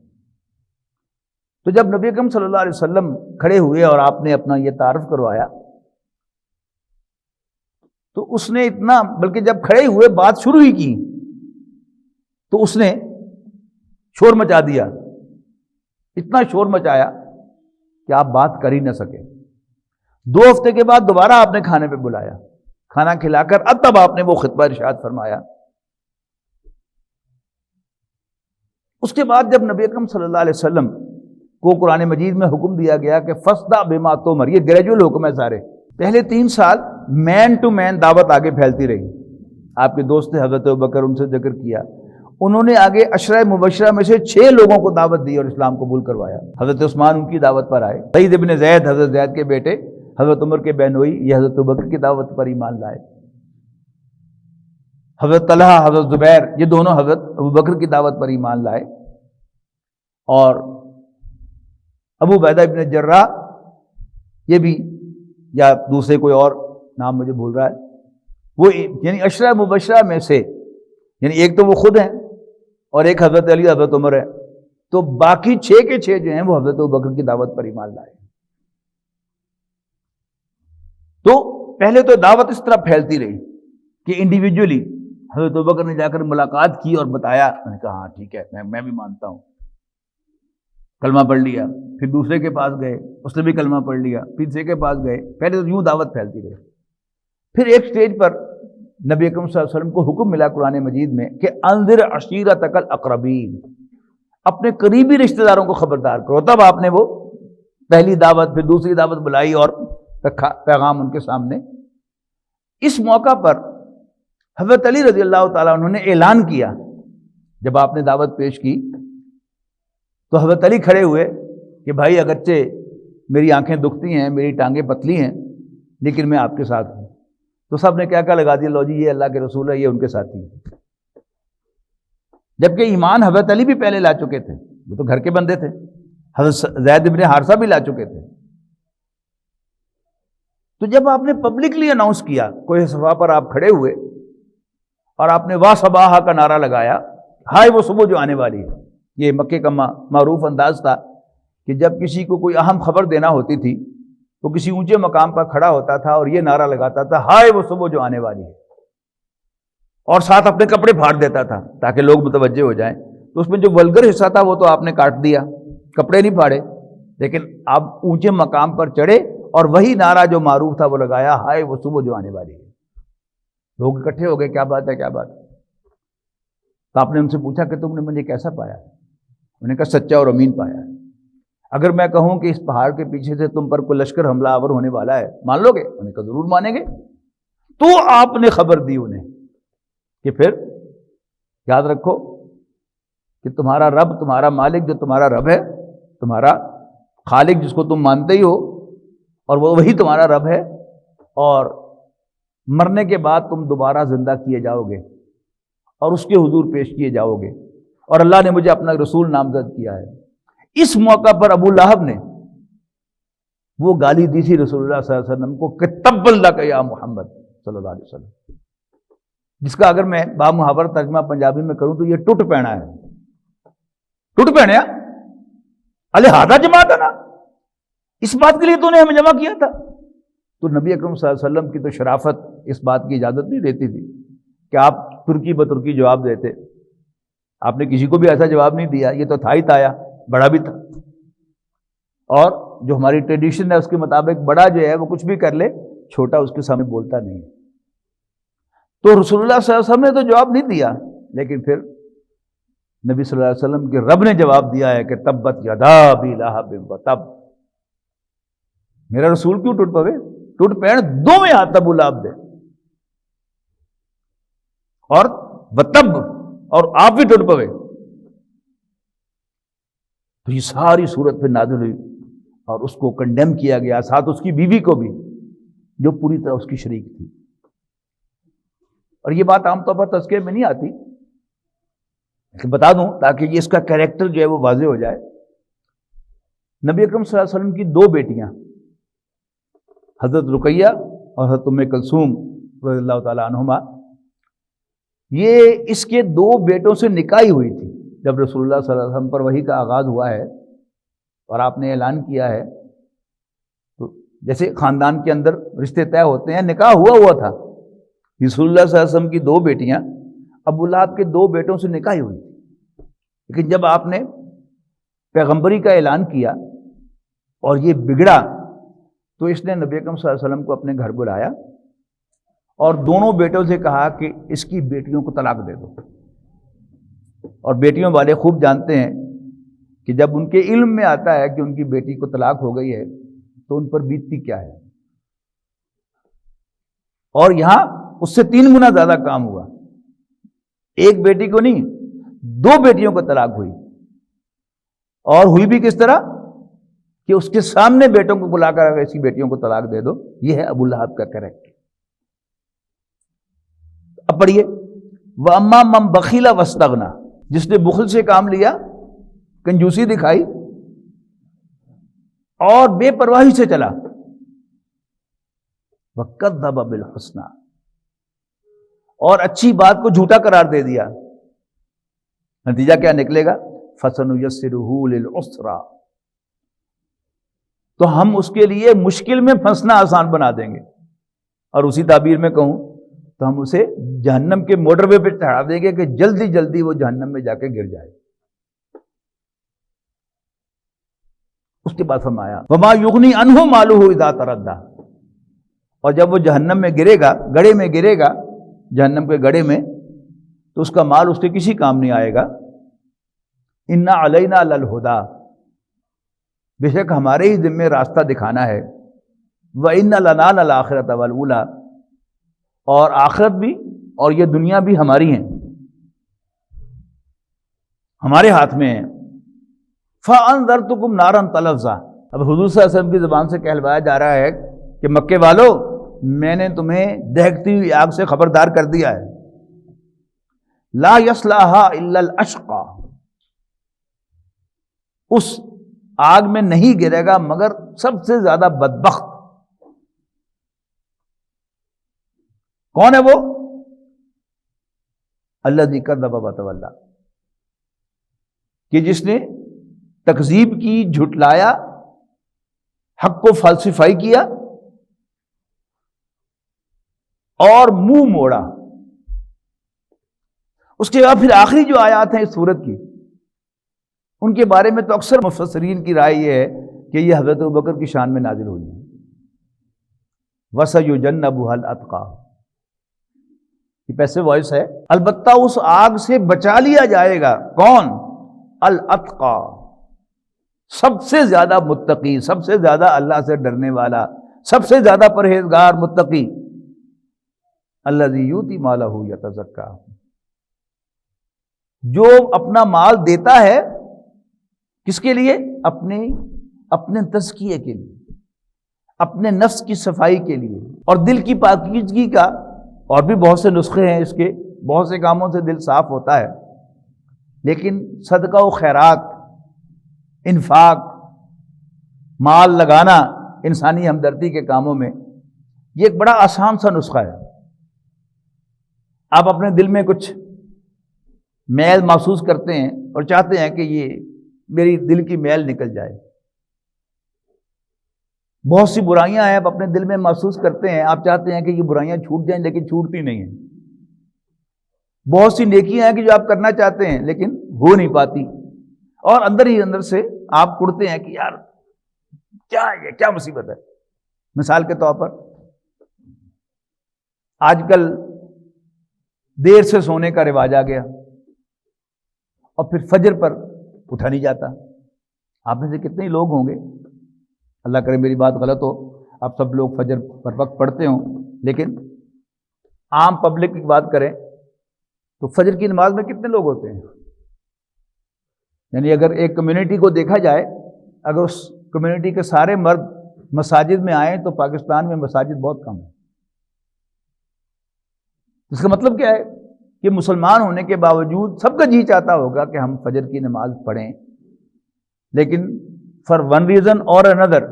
تو جب نبی اکرم صلی اللہ علیہ وسلم کھڑے ہوئے اور آپ نے اپنا یہ تعارف کروایا تو اس نے اتنا، بلکہ جب کھڑے ہوئے بات شروع ہی کی تو اس نے شور مچا دیا، اتنا شور مچایا کہ آپ بات کر ہی نہ سکے۔ 2 ہفتے کے بعد دوبارہ آپ نے کھانے پہ بلایا، کھانا کھلا کر اب تب آپ نے وہ خطبہ ارشاد فرمایا۔ اس کے بعد جب نبی اکرم صلی اللہ علیہ وسلم کو قرآن مجید میں حکم دیا گیا کہ فاصدع بما تؤمر، یہ گریجول حکم ہے سارے، پہلے 3 سال مین ٹو مین دعوت آگے پھیلتی رہی، آپ کے دوست حضرت ابوبکر، ان سے ذکر کیا، انہوں نے آگے عشرہ مبشرہ میں سے 6 لوگوں کو دعوت دی اور اسلام قبول کروایا۔ حضرت عثمان ان کی دعوت پر آئے، سعید ابن زید حضرت زید کے بیٹے حضرت عمر کے بہنوئی، یہ حضرت ابوبکر کی دعوت پر ایمان لائے۔ حضرت طلحہ حضرت زبیر یہ دونوں حضرت ابوبکر کی دعوت پر ایمان لائے، اور ابو عبیدہ ابن جراح یہ بھی، یا دوسرے کوئی اور نام مجھے بھول رہا ہے، وہ یعنی عشرہ مبشرہ میں سے، یعنی ایک تو وہ خود ہیں اور ایک حضرت علی حضرت عمر ہے، تو باقی 6 کے 6 جو ہیں وہ حضرت ابوبکر کی دعوت پر ایمان لائے۔ پہلے تو دعوت اس طرح پھیلتی رہی کہ انڈیویجولی حضرت ابوبکر نے جا کر ملاقات کی اور بتایا، میں نے کہا ہاں ٹھیک ہے، میں بھی مانتا ہوں، کلمہ پڑھ لیا. پھر دوسرے کے پاس گئے، اس نے بھی کلمہ پڑھ لیا. پھر تیسرے کے پاس گئے. پہلے تو یوں دعوت پھیلتی رہی. پھر ایک سٹیج پر نبی اکرم صلی اللہ علیہ وسلم کو حکم ملا قرآن مجید میں کہ انذر عشیرتک الاقربین، اپنے قریبی رشتہ داروں کو خبردار کرو. تب آپ نے وہ پہلی دعوت، پھر دوسری دعوت بلائی اور رکھا پیغام ان کے سامنے. اس موقع پر حضرت علی رضی اللہ تعالیٰ عنہ نے اعلان کیا، جب آپ نے دعوت پیش کی تو حضرت علی کھڑے ہوئے کہ بھائی اگرچہ میری آنکھیں دکھتی ہیں، میری ٹانگیں پتلی ہیں، لیکن میں آپ کے ساتھ ہوں. تو سب نے کیا لگا دیا، لو جی یہ اللہ کے رسول ہے، یہ ان کے ساتھی ہیں. جبکہ ایمان حضرت علی بھی پہلے لا چکے تھے، وہ تو گھر کے بندے تھے. حضرت زید بن حارثہ بھی لا چکے تھے. تو جب آپ نے پبلکلی اناؤنس کیا، کوئی صفحہ پر آپ کھڑے ہوئے اور آپ نے واہ صباح کا نعرہ لگایا، ہائے وہ صبح جو آنے والی ہے. یہ مکے کا معروف انداز تھا کہ جب کسی کو کوئی اہم خبر دینا ہوتی تھی تو کسی اونچے مقام پر کھڑا ہوتا تھا اور یہ نعرہ لگاتا تھا، ہائے وہ صبح جو آنے والی ہے، اور ساتھ اپنے کپڑے پھاڑ دیتا تھا تاکہ لوگ متوجہ ہو جائیں. تو اس میں جو ولگر حصہ تھا وہ تو آپ نے کاٹ دیا، کپڑے نہیں پھاڑے، لیکن آپ اونچے مقام پر چڑھے اور وہی نعرہ جو معروف تھا وہ لگایا، ہائے وہ صبح جو آنے والی ہے. لوگ اکٹھے ہو گئے، کیا بات ہے، کیا بات ہے. تو آپ نے ان سے پوچھا کہ تم نے مجھے کیسا پایا؟ انہوں نے کہا سچا اور امین پایا ہے. اگر میں کہوں کہ اس پہاڑ کے پیچھے سے تم پر کوئی لشکر حملہ آور ہونے والا ہے، مان لو گے؟ انہوں نے کہا ضرور مانیں گے. تو آپ نے خبر دی انہیں کہ پھر یاد رکھو کہ تمہارا رب، تمہارا مالک جو تمہارا رب ہے، تمہارا خالق جس کو تم مانتے ہی ہو، اور وہ وہی تمہارا رب ہے، اور مرنے کے بعد تم دوبارہ زندہ کیے جاؤ گے اور اس کے حضور پیش کیے جاؤ گے، اور اللہ نے مجھے اپنا رسول نامزد کیا ہے. اس موقع پر ابو لہب نے وہ گالی دی تھی رسول اللہ صلی اللہ علیہ وسلم کو کہ تبا لک یا محمد صلی اللہ علیہ وسلم، جس کا اگر میں بامحاور ترجمہ پنجابی میں کروں تو یہ ٹوٹ پینا ہے. ٹوٹ پینیا الہذا جماعت نا، اس بات کے لیے تو نے ہمیں جمع کیا تھا. تو نبی اکرم صلی اللہ علیہ وسلم کی تو شرافت اس بات کی اجازت نہیں دیتی تھی کہ آپ ترکی بترکی جواب دیتے. آپ نے کسی کو بھی ایسا جواب نہیں دیا، یہ تو تھا ہی تھا، بڑا بھی تھا. اور جو ہماری ٹریڈیشن ہے اس کے مطابق بڑا جو ہے وہ کچھ بھی کر لے، چھوٹا اس کے سامنے بولتا نہیں. تو رسول اللہ صلی اللہ علیہ وسلم نے تو جواب نہیں دیا، لیکن پھر نبی صلی اللہ علیہ وسلم کے رب نے جواب دیا ہے کہ تبت یدا ابی لہب وتب. میرا رسول کیوں ٹوٹ پوے؟ ٹوٹ پین دو میں ہاتھ ابو لہب دے، اور وتب، اور آپ بھی ٹوٹ پوے. تو یہ ساری صورت پہ نازل ہوئی اور اس کو کنڈیم کیا گیا، ساتھ اس کی بیوی کو بھی جو پوری طرح اس کی شریک تھی. اور یہ بات عام طور پر تذکرے میں نہیں آتی، لیکن بتا دوں تاکہ یہ اس کا کریکٹر جو ہے وہ واضح ہو جائے. نبی اکرم صلی اللہ علیہ وسلم کی دو بیٹیاں حضرت رقیہ اور حضرت ام کلثوم رضی اللہ تعالی عنہما، یہ اس کے دو بیٹوں سے نکاحی ہوئی تھی جب رسول اللہ صلی اللہ علیہ وسلم پر وحی کا آغاز ہوا ہے اور آپ نے اعلان کیا ہے. تو جیسے خاندان کے اندر رشتے طے ہوتے ہیں، نکاح ہوا تھا. رسول اللہ صلی اللہ علیہ وسلم کی دو بیٹیاں ابو لہب کے دو بیٹوں سے نکاحی ہوئی تھی. لیکن جب آپ نے پیغمبری کا اعلان کیا اور یہ بگڑا تو اس نے نبی اکرم صلی اللہ علیہ وسلم کو اپنے گھر بلایا اور دونوں بیٹوں سے کہا کہ اس کی بیٹیوں کو طلاق دے دو. اور بیٹیوں والے خوب جانتے ہیں کہ جب ان کے علم میں آتا ہے کہ ان کی بیٹی کو طلاق ہو گئی ہے تو ان پر بیتتی کیا ہے. اور یہاں اس سے 3 گنا زیادہ کام ہوا. ایک بیٹی کو نہیں، 2 بیٹیوں کو طلاق ہوئی. اور ہوئی بھی کس طرح کہ اس کے سامنے بیٹوں کو بلا کر ایسی بیٹیوں کو طلاق دے دو. یہ ہے ابو لہب کا کریکٹر. اب پڑھیے، وَأَمَّا مَن بَخِلَ وَاسْتَغْنَىٰ، جس نے بخل سے کام لیا، کنجوسی دکھائی اور بے پرواہی سے چلا، وَكَذَّبَ بِالْحُسْنَىٰ، اور اچھی بات کو جھوٹا قرار دے دیا. نتیجہ کیا نکلے گا؟ فَسَنُيَسِّرُهُ لِلْعُسْرَىٰ، تو ہم اس کے لیے مشکل میں پھنسنا آسان بنا دیں گے. اور اسی تعبیر میں کہوں تو ہم اسے جہنم کے موٹر وے پہ چڑھا دیں گے کہ جلدی جلدی وہ جہنم میں جا کے گر جائے۔ اس کے بعد فرمایا وما یغنی عنہ مالہ اذا تردی، اور جب وہ جہنم میں گرے گا، گڑھے میں گرے گا، جہنم کے گڑھے میں، تو اس کا مال اس کے کسی کام نہیں آئے گا۔ ان علینا للہدی، بے شک ہمارے ہی ذمے راستہ دکھانا ہے۔ وَإِنَّ لَنَا لَلْآخِرَةَ وَالْأُولَىٰ، اور آخرت بھی اور یہ دنیا بھی ہماری ہیں، ہمارے ہاتھ میں ہے۔ فَأَنذَرْتُكُمْ نَارًا تَلَظَّىٰ، اب حضور صلی اللہ علیہ وسلم کی زبان سے کہلوایا جا رہا ہے کہ مکے والو، میں نے تمہیں دہکتی ہوئی آگ سے خبردار کر دیا ہے۔ لا يصلىٰ إِلَّا الْأَشْقَىٰ، اس آگ میں نہیں گرے گا مگر سب سے زیادہ بدبخت۔ کون ہے وہ؟ الذی کذب وتولی، کہ جس نے تکذیب کی، جھٹلایا، حق کو فالسیفائی کیا اور منہ موڑا۔ اس کے بعد پھر آخری جو آیات ہیں اس سورت کی، ان کے بارے میں تو اکثر مفسرین کی رائے یہ ہے کہ یہ حضرت ابوبکر کی شان میں نازل ہوئی ہے۔ وَسَيُجَنَّبُهَا الْأَتْقَىٰ، یہ پیسے وائس ہے، البتہ اس آگ سے بچا لیا جائے گا۔ کون؟ الاتقا، سب سے زیادہ متقی، سب سے زیادہ اللہ سے ڈرنے والا، سب سے زیادہ پرہیزگار متقی۔ الذی یؤتی مالہ یتزکیٰ، جو اپنا مال دیتا ہے کس کے لیے؟ اپنے تزکیے کے لیے، اپنے نفس کی صفائی کے لیے اور دل کی پاکیزگی کا۔ اور بھی بہت سے نسخے ہیں اس کے، بہت سے کاموں سے دل صاف ہوتا ہے، لیکن صدقہ و خیرات، انفاق، مال لگانا انسانی ہمدردی کے کاموں میں، یہ ایک بڑا آسان سا نسخہ ہے۔ آپ اپنے دل میں کچھ میل محسوس کرتے ہیں اور چاہتے ہیں کہ یہ میری دل کی میل نکل جائے۔ بہت سی برائیاں ہیں، آپ اپنے دل میں محسوس کرتے ہیں، آپ چاہتے ہیں کہ یہ برائیاں چھوٹ جائیں لیکن چھوٹتی نہیں ہیں۔ بہت سی نیکیاں ہیں کہ جو آپ کرنا چاہتے ہیں لیکن ہو نہیں پاتی، اور اندر ہی اندر سے آپ کڑتے ہیں کہ یار کیا ہے، کیا مصیبت ہے۔ مثال کے طور پر آج کل دیر سے سونے کا رواج آ گیا اور پھر فجر پر اٹھا نہیں جاتا۔ آپ میں سے کتنے ہی لوگ ہوں گے، اللہ کرے میری بات غلط ہو، آپ سب لوگ فجر پر وقت پڑھتے ہوں، لیکن عام پبلک کی بات کریں تو فجر کی نماز میں کتنے لوگ ہوتے ہیں؟ یعنی اگر ایک کمیونٹی کو دیکھا جائے، اگر اس کمیونٹی کے سارے مرد مساجد میں آئیں تو پاکستان میں مساجد بہت کم ہے۔ اس کا مطلب کیا ہے کہ مسلمان ہونے کے باوجود سب کا جی چاہتا ہوگا کہ ہم فجر کی نماز پڑھیں، لیکن فار ون ریزن اور اندر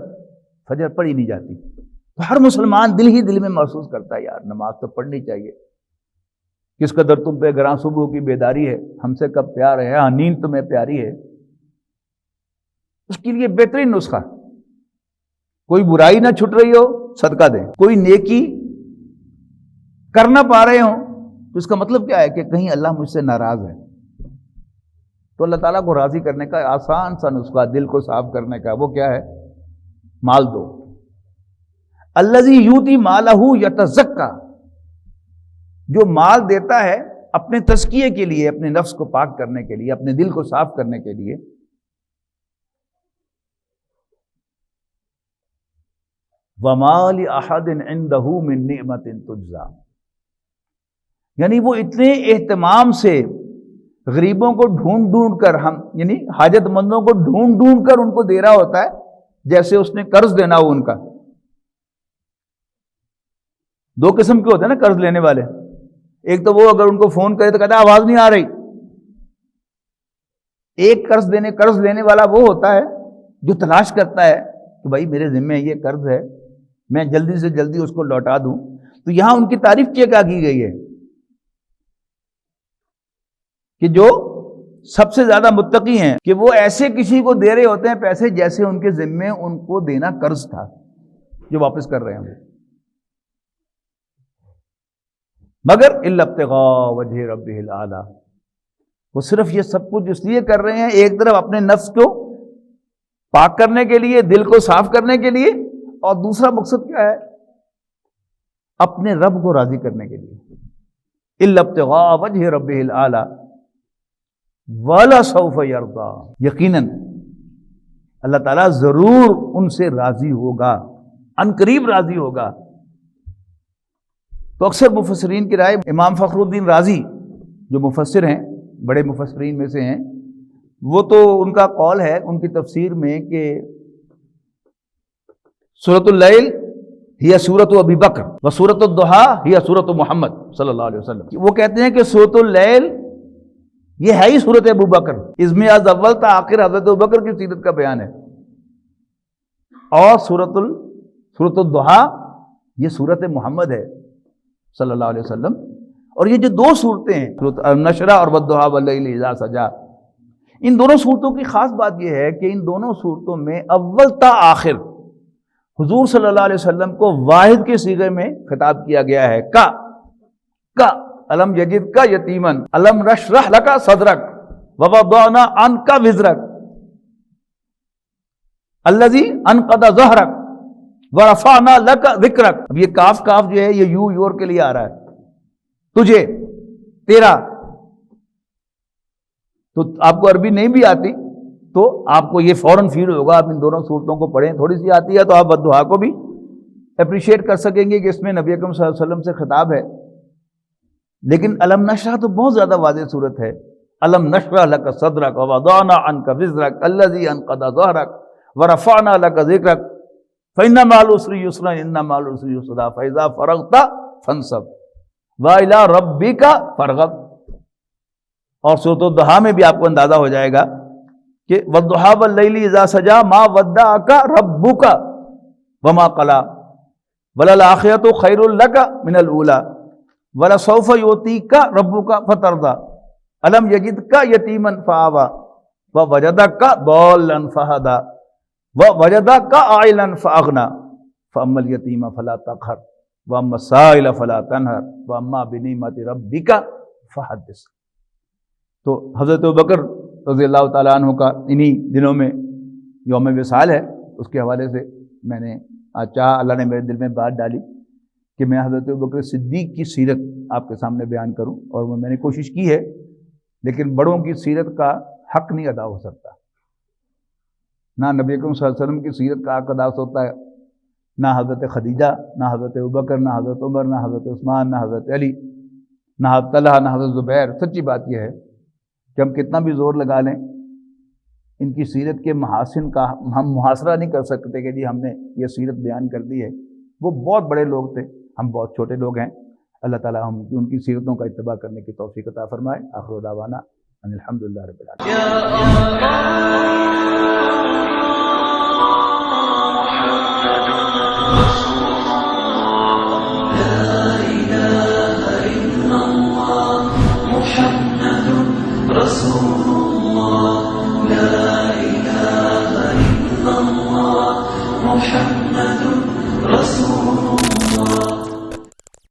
فجر پڑھی نہیں جاتی۔ تو ہر مسلمان دل ہی دل میں محسوس کرتا ہے یار نماز تو پڑھنی چاہیے۔ کس قدر تم پہ گراں صبح کی بیداری ہے، ہم سے کب پیار ہے، ہاں نیند تمہیں پیاری ہے۔ اس کے لیے بہترین نسخہ، کوئی برائی نہ چھٹ رہی ہو صدقہ دیں، کوئی نیکی کر نہ پا رہے ہوں تو اس کا مطلب کیا ہے کہ کہیں اللہ مجھ سے ناراض ہے۔ تو اللہ تعالیٰ کو راضی کرنے کا آسان سا نسخہ، دل کو صاف کرنے کا، وہ کیا ہے؟ مال دو۔ الذی یؤتی مالہ یتزکیٰ، جو مال دیتا ہے اپنے تزکیے کے لیے، اپنے نفس کو پاک کرنے کے لیے، اپنے دل کو صاف کرنے کے لیے۔ وما لأحد عنده من نعمۃ تجزیٰ، یعنی وہ اتنے اہتمام سے غریبوں کو ڈھونڈ ڈھونڈ کر، ہم یعنی حاجت مندوں کو ڈھونڈ ڈھونڈ کر ان کو دے رہا ہوتا ہے جیسے اس نے قرض دینا ہو ان کا۔ دو قسم کے ہوتے ہیں نا قرض لینے والے، ایک تو وہ اگر ان کو فون کرے تو کہتا ہے آواز نہیں آ رہی۔ ایک قرض لینے والا وہ ہوتا ہے جو تلاش کرتا ہے کہ بھائی میرے ذمہ یہ قرض ہے، میں جلدی سے جلدی اس کو لوٹا دوں۔ تو یہاں ان کی تعریف کیا کی گئی ہے کہ جو سب سے زیادہ متقی ہیں کہ وہ ایسے کسی کو دے رہے ہوتے ہیں پیسے جیسے ان کے ذمے ان کو دینا قرض تھا جو واپس کر رہے ہیں۔ مگر الا ابتغاء وجہ ربہ الاعلی، وہ صرف یہ سب کچھ اس لیے کر رہے ہیں، ایک طرف اپنے نفس کو پاک کرنے کے لیے، دل کو صاف کرنے کے لیے، اور دوسرا مقصد کیا ہے؟ اپنے رب کو راضی کرنے کے لیے۔ الا ابتغاء وجہ ربہ الاعلی وَلَسَوْفَ يَرْضَىٰ، یقیناً اللہ تعالیٰ ضرور ان سے راضی ہوگا، ان قریب راضی ہوگا۔ تو اکثر مفسرین کی رائے، امام فخر الدین رازی جو مفسر ہیں، بڑے مفسرین میں سے ہیں، وہ تو ان کا قول ہے ان کی تفسیر میں کہ سورۃ اللیل ہی سورۃ ابی بکر و سورۃ الضحیٰ ہی سورۃ محمد صلی اللہ علیہ وسلم۔ وہ کہتے ہیں کہ سورۃ اللیل یہ ہے ہی سورۃ ابو بکر، اس میں از اول تا آخر حضرت ابو بکر کی سیرت کا بیان ہے، اور سورۃ الضحیٰ یہ سورۃ محمد ہے صلی اللہ علیہ وسلم۔ اور یہ جو دو صورتیں ہیں، سورۃ النشر اور والضحیٰ واللیل اذا سجا، ان دونوں صورتوں کی خاص بات یہ ہے کہ ان دونوں صورتوں میں اول تا آخر حضور صلی اللہ علیہ وسلم کو واحد کے صیغے میں خطاب کیا گیا ہے۔ کا الم یجد کا یتیمن، الم نشرح لک صدرک ووضعنا عنک وزرک الذی انقض ظہرک ورفعنا لک ذکرک۔ اب یہ کاف جو ہے یہ یور کے لیے آ رہا ہے، تجھے، تیرا۔ تو آپ کو عربی نہیں بھی آتی تو آپ کو یہ فوراً فیل ہوگا، آپ ان دونوں صورتوں کو پڑھیں، تھوڑی سی آتی ہے تو آپ والضحیٰ کو بھی اپریشیٹ کر سکیں گے کہ اس میں نبی اکرم صلی اللہ علیہ وسلم سے خطاب ہے۔ لیکن الم نشرح تو بہت زیادہ واضح صورت ہے، الم نشرح لک صدرک ووضعنا عنک وزرک الذی انقض ظہرک ورفعنا لک ذکرک فإن مع العسر یسرا ان مع العسر یسرا فإذا فرغت فانصب وإلی ربک فارغب۔ اور سورۃ الضحیٰ میں بھی آپ کو اندازہ ہو جائے گا کہ والضحیٰ واللیل اذا سجا ما ودعک ربک وما قلی وللآخرۃ خیر لک من الأولی وَلَسَوْفَ يُعْطِيكَ رَبُّكَ فَتَرْضَىٰ أَلَمْ يَجِدْكَ يَتِيمًا فَآوَىٰ وَوَجَدَكَ ضَالًّا فَهَدَىٰ وَوَجَدَكَ عَائِلًا فَأَغْنَىٰ فَأَمَّا الْيَتِيمَ فَلَا تَقْهَرْ وَأَمَّا السَّائِلَ فَلَا تَنْهَرْ وَأَمَّا بِنِعْمَةِ رَبِّكَ فَحَدِّثْ۔ تو حضرت ابوبکر رضی اللہ تعالیٰ عنہ کا انہی دنوں میں یوم وصال ہے، اس کے حوالے سے میں نے آج چاہا، اللہ نے میرے دل میں بات ڈالی کہ میں حضرت ابوبکر صدیق کی سیرت آپ کے سامنے بیان کروں، اور وہ میں نے کوشش کی ہے، لیکن بڑوں کی سیرت کا حق نہیں ادا ہو سکتا۔ نہ نبی اکرم صلی اللہ علیہ وسلم کی سیرت کا حق ادا ہوتا ہے، نہ حضرت خدیجہ، نہ حضرت ابوبکر، نہ حضرت عمر، نہ حضرت عثمان، نہ حضرت علی، نہ حضرت طلحہ، نہ حضرت زبیر۔ سچی بات یہ ہے کہ ہم کتنا بھی زور لگا لیں، ان کی سیرت کے محاسن کا ہم محاصرہ نہیں کر سکتے کہ جی ہم نے یہ سیرت بیان کر دی ہے۔ وہ بہت بڑے لوگ تھے، ہم بہت چھوٹے لوگ ہیں۔ اللہ تعالیٰ ہم ان کی سیرتوں کا اتباع کرنے کی توفیق عطا فرمائے۔ آخر دعوانا ان الحمدللہ رب العالمین۔